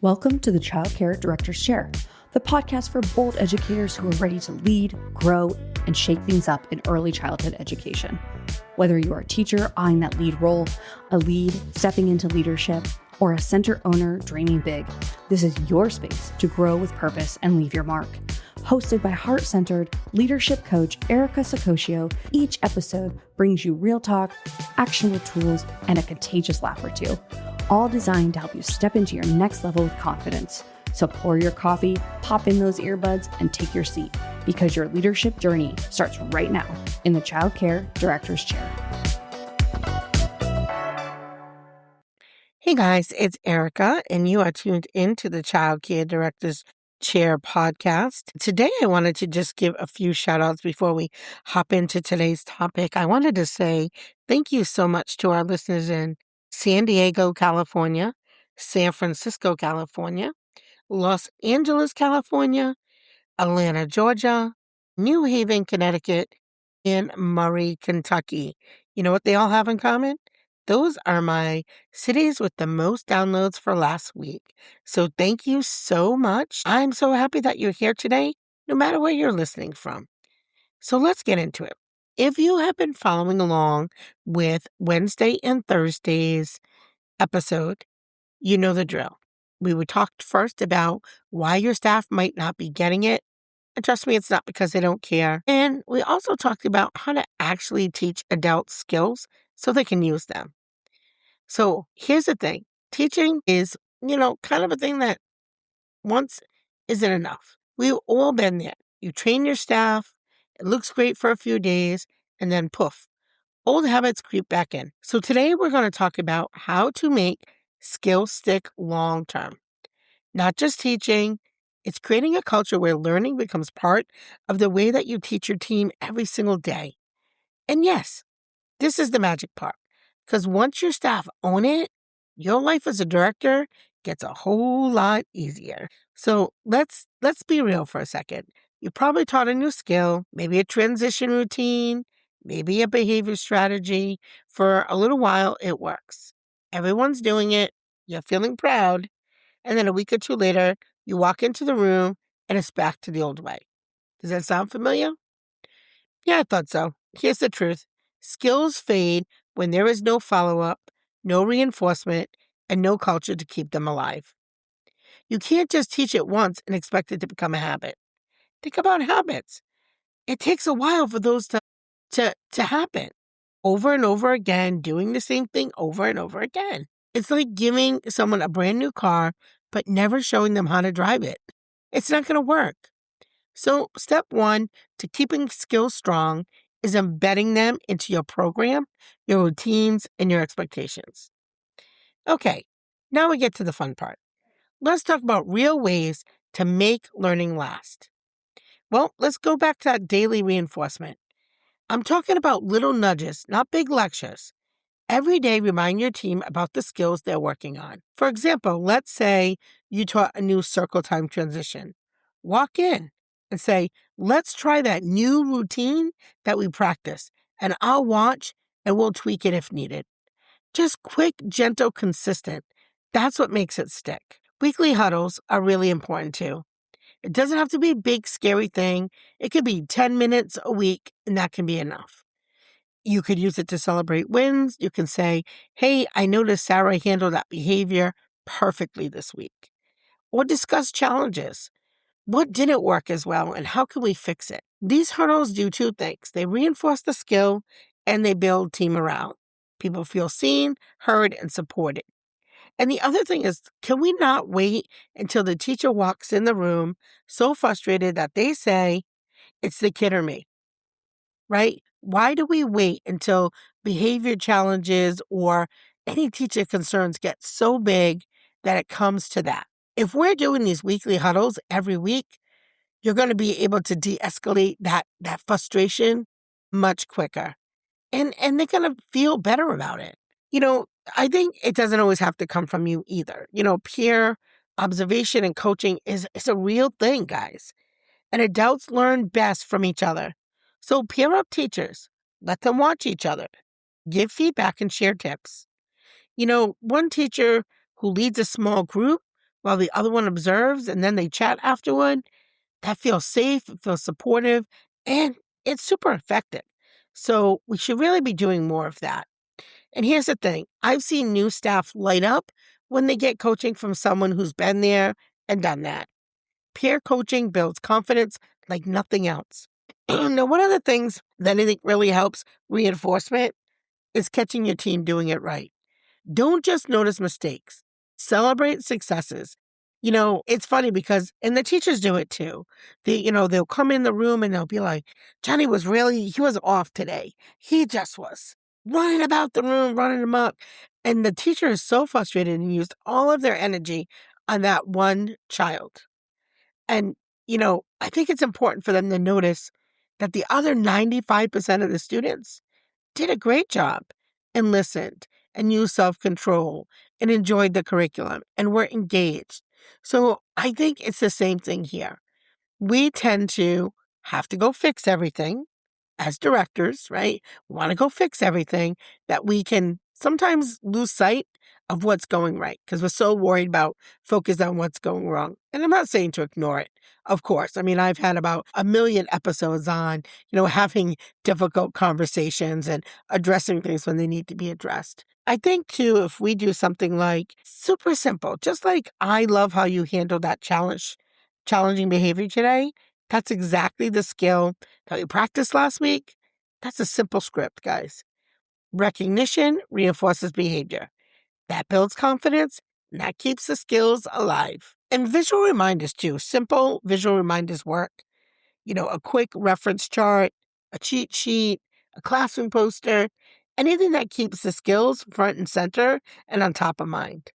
Welcome to the Childcare Director's Chair, the podcast for bold educators who are ready to lead, grow, and shake things up in early childhood education. Whether you're a teacher eyeing that lead role, a lead stepping into leadership, or a center owner dreaming big, this is your space to grow with purpose and leave your mark. Hosted by heart-centered leadership coach Erica Sacoccio, each episode brings you real talk, actionable tools, and a contagious laugh or two, all designed to help you step into your next level with confidence. So pour your coffee, pop in those earbuds, and take your seat, because your leadership journey starts right now in the Childcare Director's Chair. Hey guys, it's Erica, and you are tuned into the Childcare Director's Chair podcast. Today, I wanted to just give a few shout outs before we hop into today's topic. I wanted to say thank you so much to our listeners in San Diego, California, San Francisco, California, Los Angeles, California, Atlanta, Georgia, New Haven, Connecticut, and Murray, Kentucky. You know what they all have in common? Those are my cities with the most downloads for last week. So thank you so much. I'm so happy that you're here today, no matter where you're listening from. So let's get into it. If you have been following along with Wednesday and Thursday's episode, you know the drill. We would talk first about why your staff might not be getting it. And trust me, it's not because they don't care. And we also talked about how to actually teach adults skills so they can use them. So here's the thing. Teaching is, kind of a thing that once isn't enough. We've all been there. You train your staff, it looks great for a few days, and then poof, old habits creep back in. So today we're going to talk about how to make skills stick long term. Not just teaching, it's creating a culture where learning becomes part of the way that you teach your team every single day. And yes, this is the magic part, because once your staff own it, your life as a director gets a whole lot easier. So let's be real for a second. You probably taught a new skill, maybe a transition routine, maybe a behavior strategy. For a little while, it works. Everyone's doing it. You're feeling proud. And then a week or two later, you walk into the room and it's back to the old way. Does that sound familiar? Yeah, I thought so. Here's the truth. Skills fade when there is no follow-up, no reinforcement, and no culture to keep them alive. You can't just teach it once and expect it to become a habit. Think about habits. It takes a while for those to happen. Over and over again, doing the same thing over and over again. It's like giving someone a brand new car, but never showing them how to drive it. It's not going to work. So step one to keeping skills strong is embedding them into your program, your routines, and your expectations. Okay, now we get to the fun part. Let's talk about real ways to make learning last. Well, let's go back to that daily reinforcement. I'm talking about little nudges, not big lectures. Every day, remind your team about the skills they're working on. For example, let's say you taught a new circle time transition. Walk in and say, let's try that new routine that we practice, and I'll watch and we'll tweak it if needed. Just quick, gentle, consistent. That's what makes it stick. Weekly huddles are really important too. It doesn't have to be a big, scary thing. It could be 10 minutes a week, and that can be enough. You could use it to celebrate wins. You can say, hey, I noticed Sarah handled that behavior perfectly this week. Or discuss challenges. What didn't work as well, and how can we fix it? These hurdles do two things. They reinforce the skill, and they build team morale. People feel seen, heard, and supported. And the other thing is, can we not wait until the teacher walks in the room so frustrated that they say, it's the kid or me, right? Why do we wait until behavior challenges or any teacher concerns get so big that it comes to that? If we're doing these weekly huddles every week, you're going to be able to de-escalate that frustration much quicker. And they're going to feel better about it. I think it doesn't always have to come from you either. Peer observation and coaching is a real thing, guys. And adults learn best from each other. So peer up teachers. Let them watch each other. Give feedback and share tips. One teacher who leads a small group while the other one observes and then they chat afterward, that feels safe, it feels supportive, and it's super effective. So we should really be doing more of that. And here's the thing, I've seen new staff light up when they get coaching from someone who's been there and done that. Peer coaching builds confidence like nothing else. Now, one of the things that I think really helps reinforcement is catching your team doing it right. Don't just notice mistakes, celebrate successes. It's funny because, and the teachers do it too. They'll come in the room and they'll be like, Johnny he was off today. He just was running about the room, running amok. And the teacher is so frustrated and used all of their energy on that one child. And, I think it's important for them to notice that the other 95% of the students did a great job and listened and used self-control and enjoyed the curriculum and were engaged. So I think it's the same thing here. We tend to have to go fix everything as directors, right? We want to go fix everything that we can sometimes lose sight of what's going right because we're so worried about focus on what's going wrong. And I'm not saying to ignore it, of course. I mean, I've had about 1,000,000 episodes on, having difficult conversations and addressing things when they need to be addressed. I think too, if we do something like super simple, just like I love how you handled that challenging behavior today. That's exactly the skill that we practiced last week. That's a simple script, guys. Recognition reinforces behavior. That builds confidence, and that keeps the skills alive. And visual reminders too. Simple visual reminders work. A quick reference chart, a cheat sheet, a classroom poster, anything that keeps the skills front and center and on top of mind.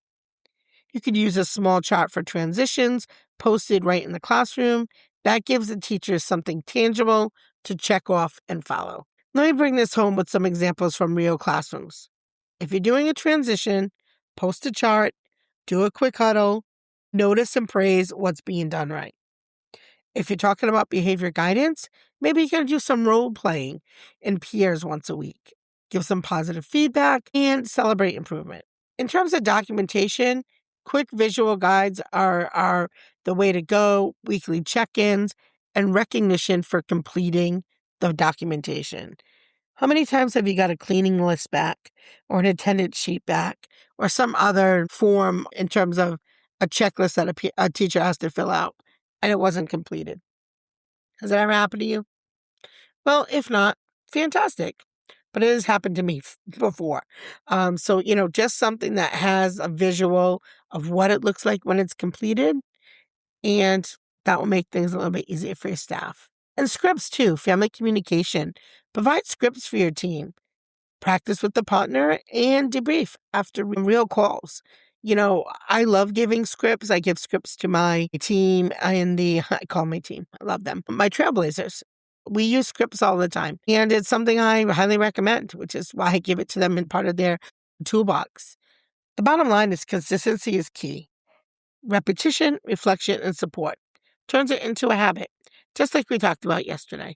You could use a small chart for transitions posted right in the classroom. That gives the teachers something tangible to check off and follow. Let me bring this home with some examples from real classrooms. If you're doing a transition, post a chart, do a quick huddle, notice and praise what's being done right. If you're talking about behavior guidance, maybe you can do some role playing in peers once a week. Give some positive feedback and celebrate improvement. In terms of documentation, quick visual guides are the way to go, weekly check-ins, and recognition for completing the documentation. How many times have you got a cleaning list back or an attendance sheet back or some other form in terms of a checklist that a teacher has to fill out and it wasn't completed? Has that ever happened to you? Well, if not, fantastic. But it has happened to me before. So, just something that has a visual of what it looks like when it's completed, and that will make things a little bit easier for your staff. And scripts too, family communication. Provide scripts for your team. Practice with the partner and debrief after real calls. I love giving scripts. I give scripts to my team I call my team. I love them. My trailblazers. We use scripts all the time. And it's something I highly recommend, which is why I give it to them in part of their toolbox. The bottom line is consistency is key. Repetition, reflection, and support turns it into a habit, just like we talked about yesterday.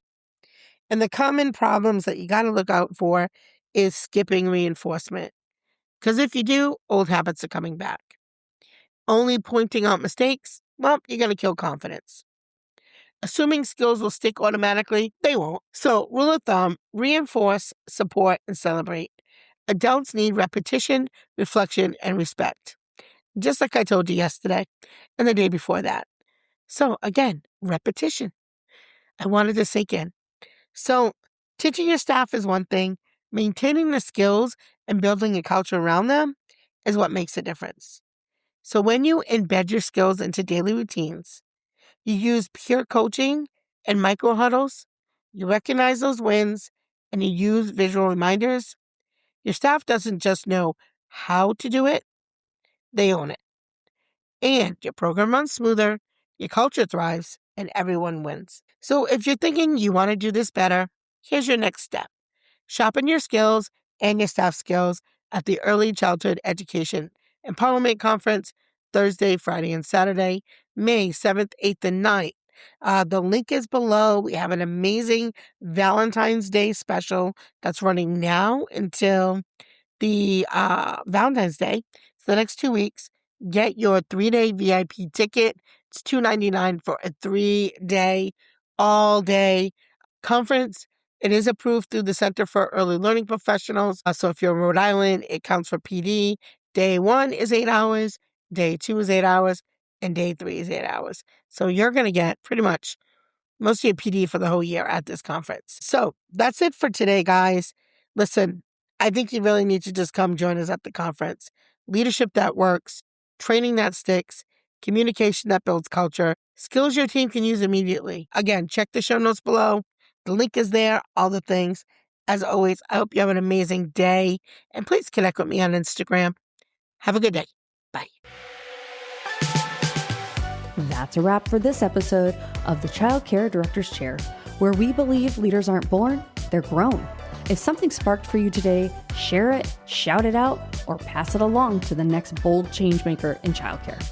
And the common problems that you got to look out for is skipping reinforcement. Because if you do, old habits are coming back. Only pointing out mistakes, well, you're going to kill confidence. Assuming skills will stick automatically, they won't. So, rule of thumb, reinforce, support, and celebrate. Adults need repetition, reflection, and respect. Just like I told you yesterday and the day before that. So, again, repetition. I wanted to sink in. So, teaching your staff is one thing. Maintaining the skills and building a culture around them is what makes a difference. So, when you embed your skills into daily routines, you use peer coaching and micro huddles, you recognize those wins, and you use visual reminders, your staff doesn't just know how to do it, they own it. And your program runs smoother, your culture thrives, and everyone wins. So if you're thinking you want to do this better, here's your next step. Sharpen your skills and your staff skills at the Early Childhood Education Empowerment Conference, Thursday, Friday, and Saturday, May 7th, 8th, and 9th. The link is below. We have an amazing Valentine's Day special that's running now until the Valentine's Day. So the next 2 weeks. get your 3-day VIP ticket. It's $2.99 for a 3-day, all-day conference. It is approved through the Center for Early Learning Professionals. So if you're in Rhode Island, it counts for PD. Day 1 is 8 hours, day 2 is 8 hours, and day 3 is 8 hours. So you're going to get pretty much most of your PD for the whole year at this conference. So that's it for today, guys. Listen, I think you really need to just come join us at the conference. Leadership that works, training that sticks, communication that builds culture, skills your team can use immediately. Again, check the show notes below. The link is there, all the things. As always, I hope you have an amazing day, and please connect with me on Instagram. Have a good day. Bye. That's a wrap for this episode of the Childcare Director's Chair, where we believe leaders aren't born, they're grown. If something sparked for you today, share it, shout it out, or pass it along to the next bold changemaker in childcare.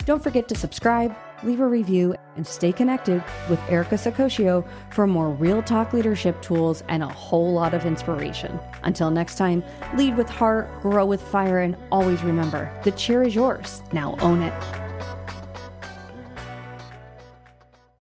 Don't forget to subscribe, leave a review, and stay connected with Erica Sacoccio for more real talk leadership tools and a whole lot of inspiration. Until next time, lead with heart, grow with fire, and always remember, the chair is yours. Now own it.